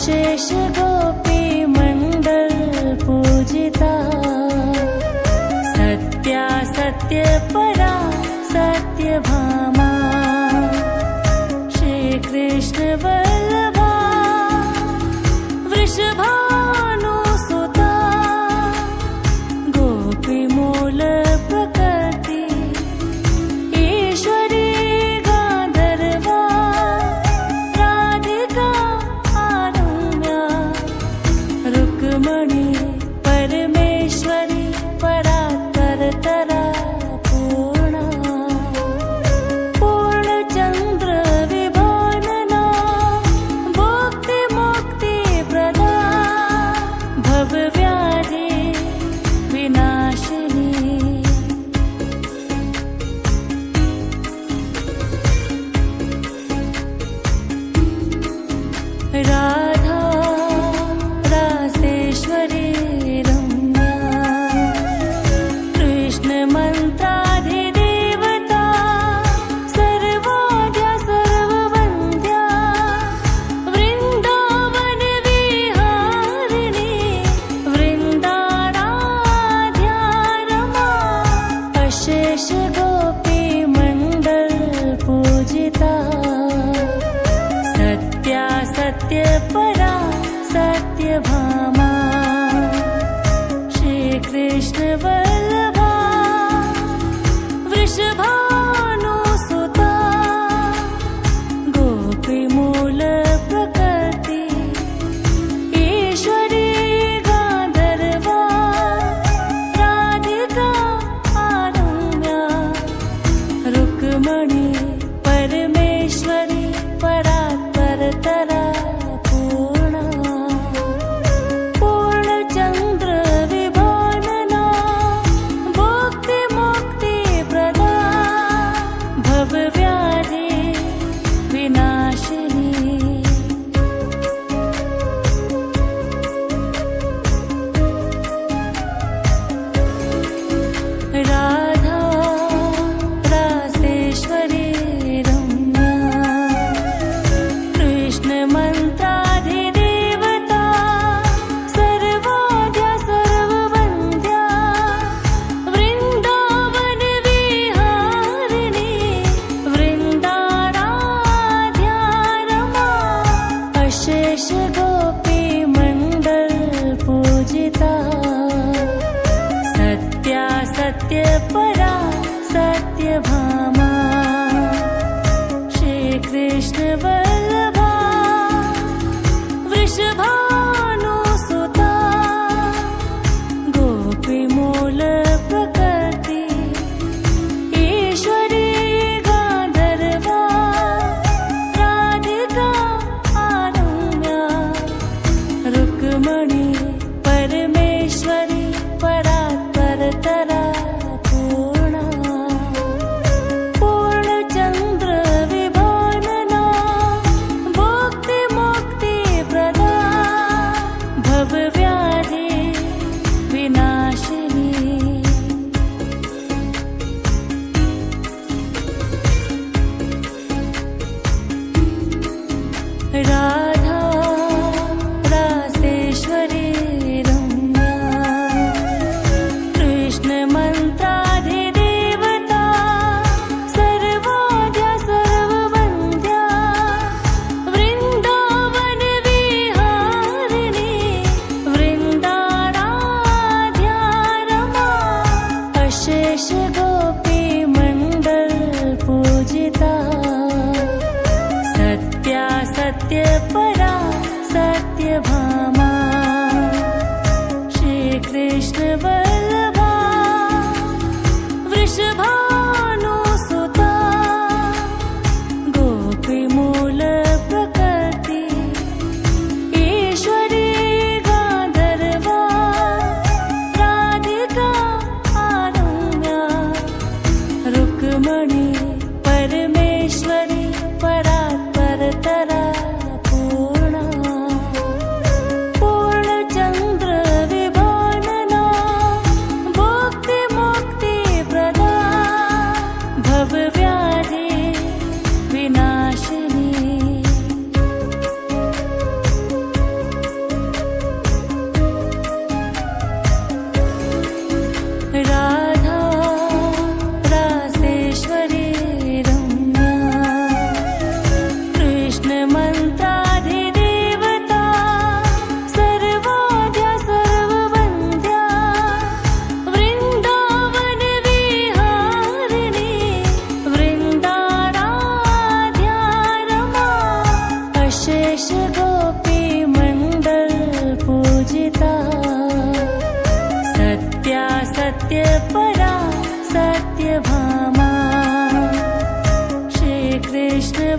अशेष गोपी मंडल पूजिता, सत्या सत्य परा सत्यभामा, श्री कृष्ण वल्लभा वृषभानुसुता, गोपी मूल प्रकृति ईश्वरी गांधर्वा, राधिका आरम्या, रुक्मणी परमेश्वरी परात्परतरा पूर्णा, पूर्णचंद्र विभानना, भुक्ति मुक्ति प्रदा, भवव्याधि विनाशिनी, राधा रासेश्वरी रम्या, कृष्ण मंत्राधिदेवता, सर्वाद्या सर्ववन्द्या, वृन्दावन विहारिणी, वृन्दाराध्या रमा, अशेष गोपी मंडल पूजिता, सत्या सत्य परा सत्यभामा, श्री कृष्ण वल्लभा वृषभानुसुता, गोपी मूल प्रकृति ईश्वरी गांधर्वा, राधिका आरम्या, रुक्मणी परमेश्वरी परात्परतरा पूर्णा, पूर्णचंद्र विभानना, भुक्ति मुक्ति प्रदा, भवव्याधि विनाशिनी, राधा रासेश्वरी रम्या, कृष्ण मंत्राधिदेवता, सर्वाद्या सर्ववन्द्या, वृन्दावन विहारिणी, वृन्दाराध्या रमा, अशेष गोपी मंडल पूजिता, सत्या सत्य परा सत्यभामा, श्री कृष्ण वल्लभा वृषभानुसुता, गोपी मूल प्रकृति ईश्वरी गांधर्वा, राधिका आरम्या, रुक्मणी परमेश्वरी परात्परतरा पूर्णा, पूर्णचंद्र विभानना, भुक्ति मुक्ति प्रदा, भवव्याधि विनाशिनी, राधा रासेश्वरी रम्या, कृष्ण मंत्राधिदेवता, सर्वाद्या सर्ववन्द्या, वृन्दावन विहारिणी, वृन्दाराध्या रमा, अशेष गोपी मंडल पूजिता, सत्या सत्य परा सत्यभामा, श्री कृष्ण वल्लभा वृषभानुसुता, गोपी मूल प्रकृति ईश्वरी गांधर्वा, राधिका आरम्या, रुक्मणी परमेश्वरी परात्परतरा पूर्णा, सत्यपरा सत्यभामा श्रीकृष्ण